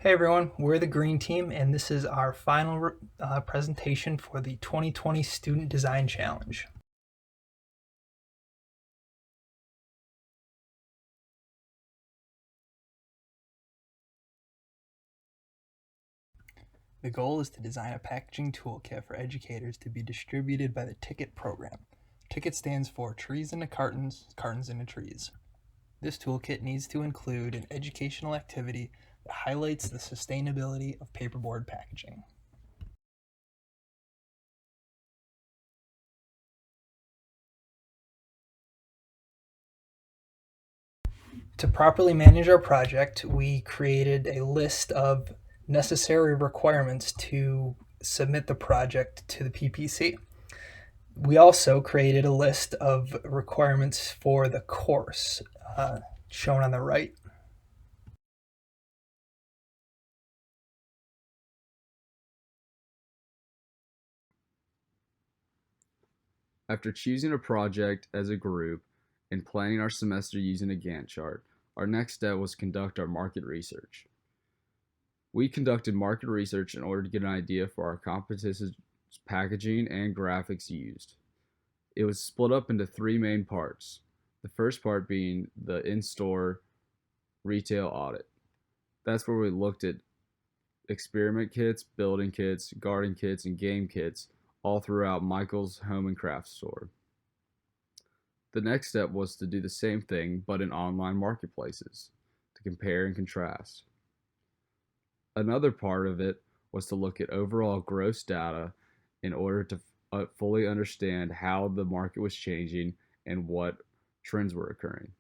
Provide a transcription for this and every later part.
Hey everyone, we're the Green Team, and this is our final presentation for the 2020 Student Design Challenge. The goal is to design a packaging toolkit for educators to be distributed by the TICCIT program. TICCIT stands for Trees into Cartons, Cartons into Trees. This toolkit needs to include an educational activity that highlights the sustainability of paperboard packaging. To properly manage our project, we created a list of necessary requirements to submit the project to the PPC. We also created a list of requirements for the course, shown on the right. After choosing a project as a group and planning our semester using a Gantt chart, our next step was to conduct our market research. We conducted market research in order to get an idea for our competition's packaging and graphics used. It was split up into three main parts. The first part being the in-store retail audit. That's where we looked at experiment kits, building kits, garden kits, and game kits all throughout Michael's home and craft store. The next step was to do the same thing but in online marketplaces to compare and contrast. Another part of it was to look at overall gross data in order to fully understand how the market was changing and what trends were occurring.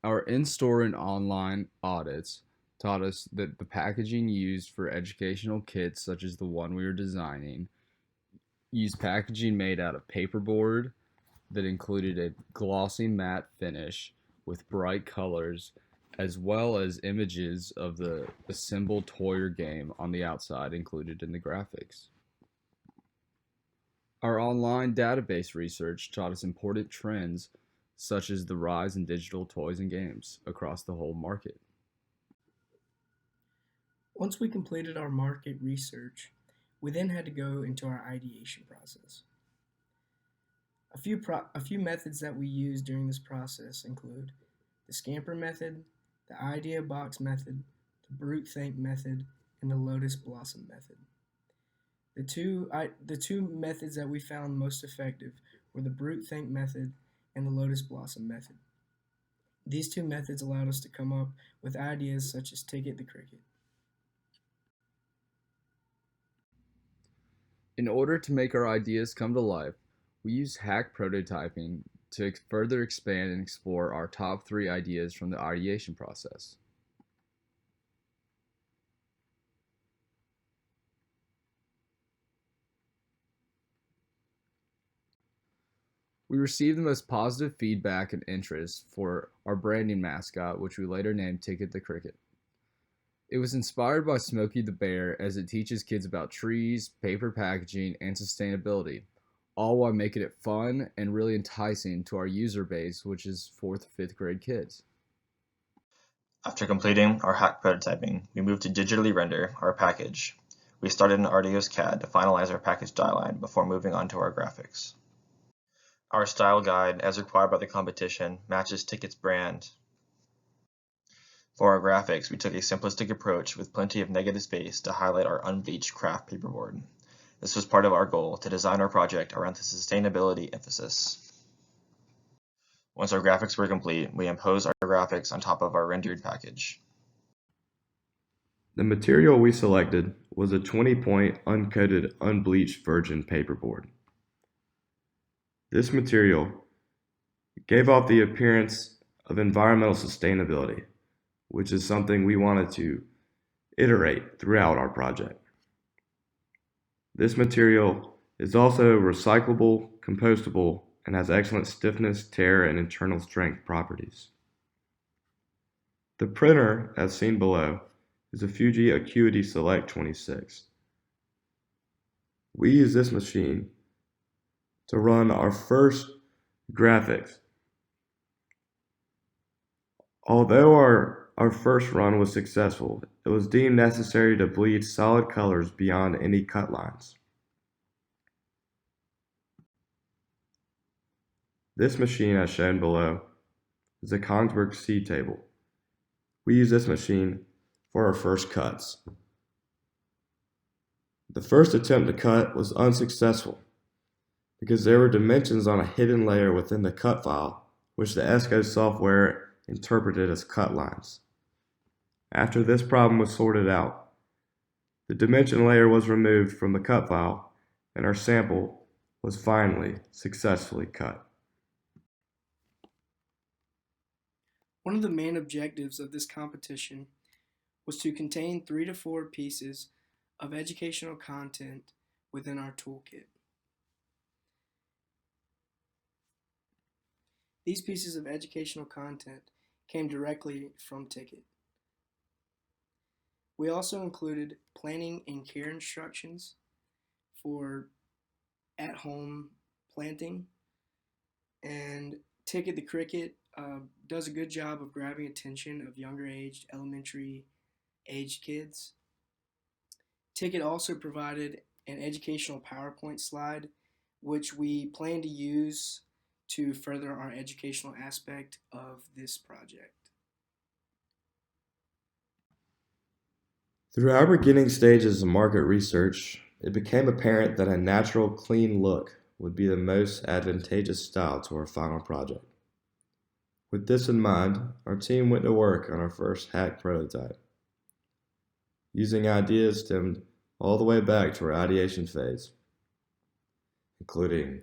Our in-store and online audits taught us that the packaging used for educational kits, such as the one we were designing, used packaging made out of paperboard that included a glossy matte finish with bright colors, as well as images of the assembled toy or game on the outside included in the graphics. Our online database research taught us important trends such as the rise in digital toys and games across the whole market. Once we completed our market research, we then had to go into our ideation process. A few methods that we used during this process include the Scamper method, the Idea Box method, the Brute Think method, and the Lotus Blossom method. The two methods that we found most effective were the Brute Think method and the Lotus Blossom method. These two methods allowed us to come up with ideas such as TICCIT the Cricket. In order to make our ideas come to life, we use hack prototyping to further expand and explore our top 3 ideas from the ideation process. We received the most positive feedback and interest for our branding mascot, which we later named TICCIT the Cricket. It was inspired by Smokey the Bear as it teaches kids about trees, paper packaging, and sustainability, all while making it fun and really enticing to our user base, which is 4th to 5th grade kids. After completing our hack prototyping, we moved to digitally render our package. We started in Arduino's CAD to finalize our package dialine before moving on to our graphics. Our style guide, as required by the competition, matches TICCIT's brand. For our graphics, we took a simplistic approach with plenty of negative space to highlight our unbleached craft paperboard. This was part of our goal to design our project around the sustainability emphasis. Once our graphics were complete, we imposed our graphics on top of our rendered package. The material we selected was a 20-point uncoated unbleached virgin paperboard. This material gave off the appearance of environmental sustainability, which is something we wanted to iterate throughout our project. This material is also recyclable, compostable, and has excellent stiffness, tear, and internal strength properties. The printer, as seen below, is a Fuji Acuity Select 26. We use this machine to run our first graphics. Although our our first run was successful, it was deemed necessary to bleed solid colors beyond any cut lines. This machine, as shown below, is a Kongsberg C table. We use this machine for our first cuts. The first attempt to cut was unsuccessful because there were dimensions on a hidden layer within the cut file, which the ESCO software interpreted as cut lines. After this problem was sorted out, the dimension layer was removed from the cut file, and our sample was finally successfully cut. One of the main objectives of this competition was to contain 3 to 4 pieces of educational content within our toolkit. These pieces of educational content came directly from TICCIT. We also included planting and care instructions for at-home planting, and TICCIT the Cricket does a good job of grabbing attention of younger aged, elementary aged kids. TICCIT also provided an educational PowerPoint slide, which we plan to use to further our educational aspect of this project. Through our beginning stages of market research, it became apparent that a natural, clean look would be the most advantageous style to our final project. With this in mind, our team went to work on our first hack prototype. Using ideas stemmed all the way back to our ideation phase, including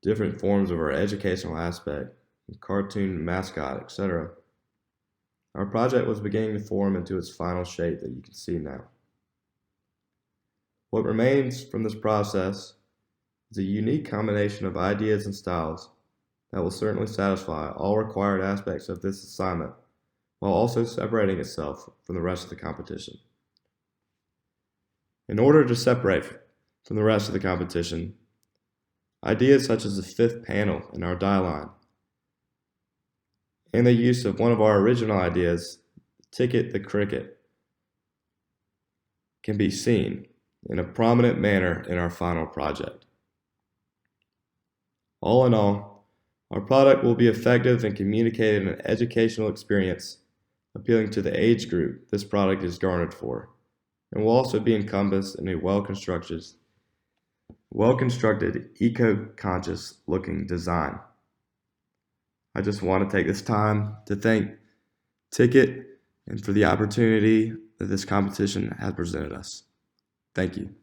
different forms of our educational aspect, cartoon mascot, etc. Our project was beginning to form into its final shape that you can see now. What remains from this process is a unique combination of ideas and styles that will certainly satisfy all required aspects of this assignment, while also separating itself from the rest of the competition. In order to separate from the rest of the competition, ideas such as the 5th panel in our die line, and the use of one of our original ideas, TICCIT the Cricket, can be seen in a prominent manner in our final project. All in all, our product will be effective in communicating an educational experience appealing to the age group this product is garnered for, and will also be encompassed in a well-constructed, eco-conscious looking design. I just want to take this time to thank TICCIT and for the opportunity that this competition has presented us. Thank you.